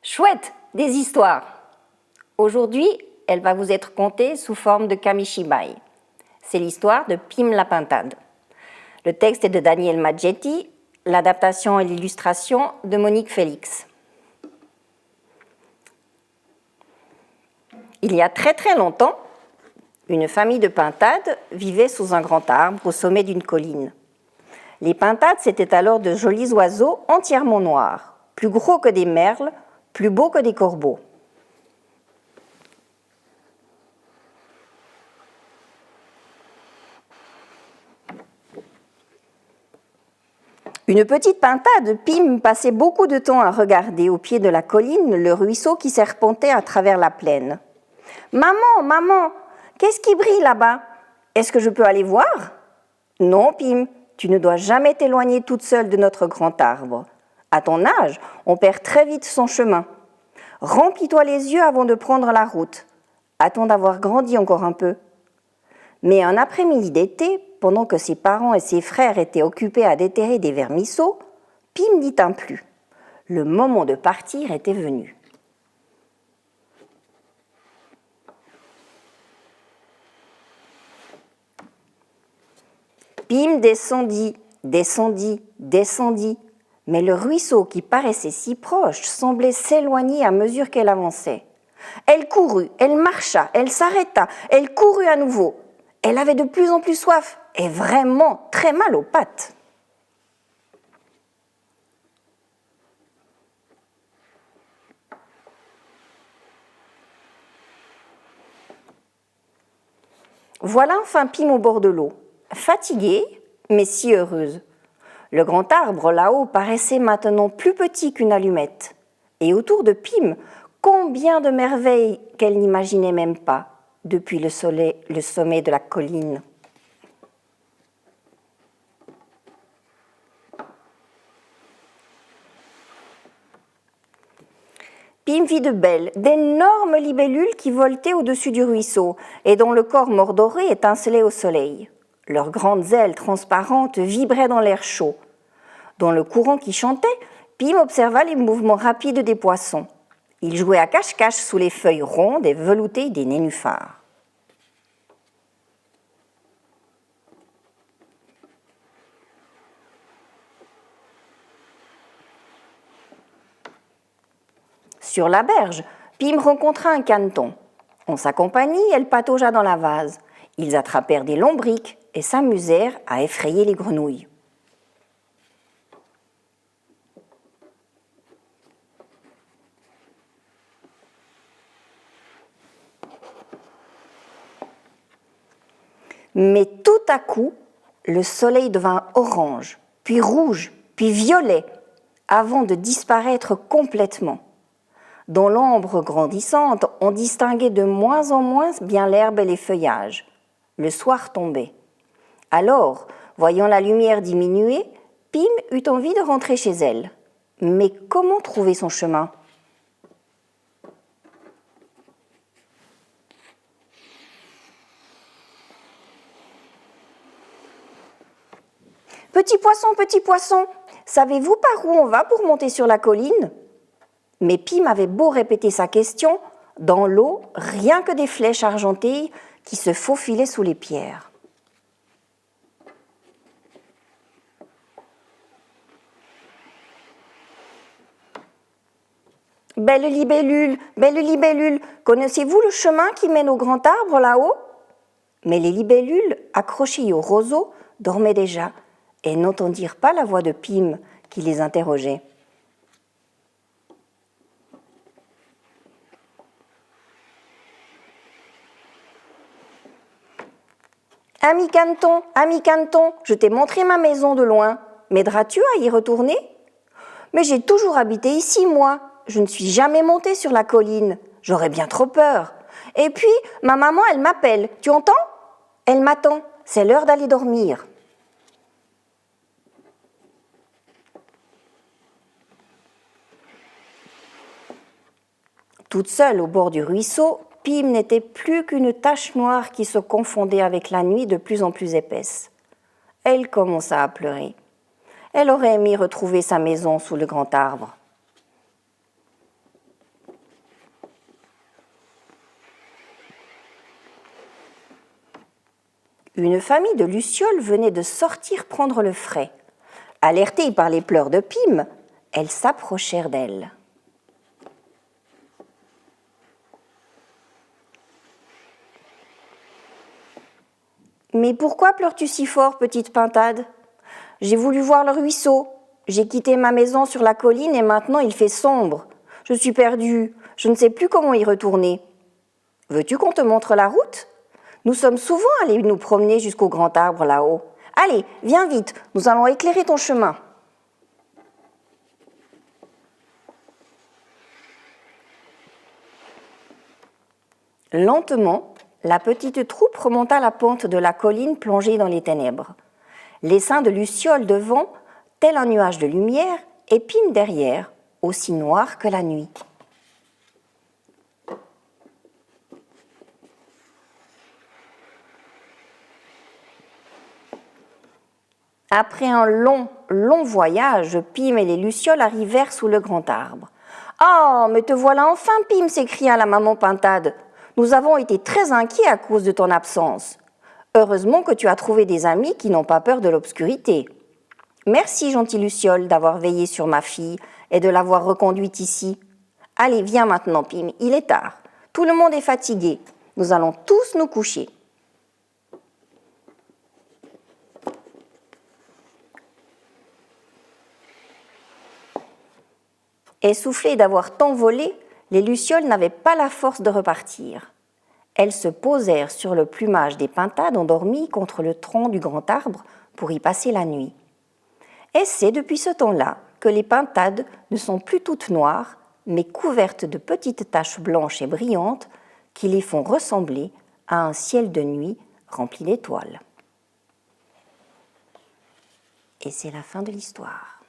Chouette, des histoires. Aujourd'hui, elle va vous être contée sous forme de kamishibai. C'est l'histoire de Pim la pintade. Le texte est de Daniel Maggetti, l'adaptation et l'illustration de Monique Félix. Il y a très très longtemps, une famille de pintades vivait sous un grand arbre au sommet d'une colline. Les pintades, c'étaient alors de jolis oiseaux entièrement noirs, plus gros que des merles, plus beaux que des corbeaux. Une petite pintade, Pim, passait beaucoup de temps à regarder au pied de la colline le ruisseau qui serpentait à travers la plaine. « Maman, maman, qu'est-ce qui brille là-bas? Est-ce que je peux aller voir ?»« Non, Pim, tu ne dois jamais t'éloigner toute seule de notre grand arbre. À ton âge, on perd très vite son chemin. Remplis-toi les yeux avant de prendre la route. Attends d'avoir grandi encore un peu. » Mais un après-midi d'été, pendant que ses parents et ses frères étaient occupés à déterrer des vermisseaux, Pim n'y tint plus. Le moment de partir était venu. Pim descendit, mais le ruisseau qui paraissait si proche semblait s'éloigner à mesure qu'elle avançait. Elle courut, elle marcha, elle s'arrêta, elle courut à nouveau. Elle avait de plus en plus soif et vraiment très mal aux pattes. Voilà enfin Pim au bord de l'eau, fatiguée, mais si heureuse. Le grand arbre là-haut paraissait maintenant plus petit qu'une allumette. Et autour de Pim, combien de merveilles qu'elle n'imaginait même pas depuis le sommet de la colline. Pim vit de belles, d'énormes libellules qui voletaient au-dessus du ruisseau et dont le corps mordoré étincelait au soleil. Leurs grandes ailes transparentes vibraient dans l'air chaud. Dans le courant qui chantait, Pim observa les mouvements rapides des poissons. Ils jouaient à cache-cache sous les feuilles rondes et veloutées des nénuphars. Sur la berge, Pim rencontra un caneton. En sa compagnie, elle pataugea dans la vase. Ils attrapèrent des lombrics et s'amusèrent à effrayer les grenouilles. Mais tout à coup, le soleil devint orange, puis rouge, puis violet, avant de disparaître complètement. Dans l'ombre grandissante, on distinguait de moins en moins bien l'herbe et les feuillages. Le soir tombait. Alors, voyant la lumière diminuer, Pim eut envie de rentrer chez elle. Mais comment trouver son chemin ? Petit poisson, savez-vous par où on va pour monter sur la colline ? Mais Pim avait beau répéter sa question, dans l'eau, rien que des flèches argentées qui se faufilaient sous les pierres. Belle libellule, connaissez-vous le chemin qui mène au grand arbre là-haut ? Mais les libellules, accrochées au roseau, dormaient déjà et n'entendirent pas la voix de Pim qui les interrogeait. Ami Caneton, je t'ai montré ma maison de loin. M'aideras-tu à y retourner ? Mais j'ai toujours habité ici, moi. Je ne suis jamais montée sur la colline. J'aurais bien trop peur. Et puis, ma maman, elle m'appelle. Tu entends ? Elle m'attend. C'est l'heure d'aller dormir. Toute seule au bord du ruisseau, Pim n'était plus qu'une tache noire qui se confondait avec la nuit de plus en plus épaisse. Elle commença à pleurer. Elle aurait aimé retrouver sa maison sous le grand arbre. Une famille de lucioles venait de sortir prendre le frais. Alertées par les pleurs de Pim, elles s'approchèrent d'elle. « Mais pourquoi pleures-tu si fort, petite pintade ? J'ai voulu voir le ruisseau. J'ai quitté ma maison sur la colline et maintenant il fait sombre. Je suis perdue. Je ne sais plus comment y retourner. Veux-tu qu'on te montre la route ? Nous sommes souvent allés nous promener jusqu'au grand arbre là-haut. Allez, viens vite, nous allons éclairer ton chemin. » Lentement, la petite troupe remonta la pente de la colline plongée dans les ténèbres. L'essaim de lucioles devant, tel un nuage de lumière, et Pim derrière, aussi noir que la nuit. Après un long, long voyage, Pim et les lucioles arrivèrent sous le grand arbre. « Oh, mais te voilà enfin, Pim !» s'écria la maman Pintade. « Nous avons été très inquiets à cause de ton absence. Heureusement que tu as trouvé des amis qui n'ont pas peur de l'obscurité. Merci, gentille luciole, d'avoir veillé sur ma fille et de l'avoir reconduite ici. Allez, viens maintenant, Pim, il est tard. Tout le monde est fatigué. Nous allons tous nous coucher. » Essoufflées d'avoir tant volé, les lucioles n'avaient pas la force de repartir. Elles se posèrent sur le plumage des pintades endormies contre le tronc du grand arbre pour y passer la nuit. Et c'est depuis ce temps-là que les pintades ne sont plus toutes noires, mais couvertes de petites taches blanches et brillantes qui les font ressembler à un ciel de nuit rempli d'étoiles. Et c'est la fin de l'histoire.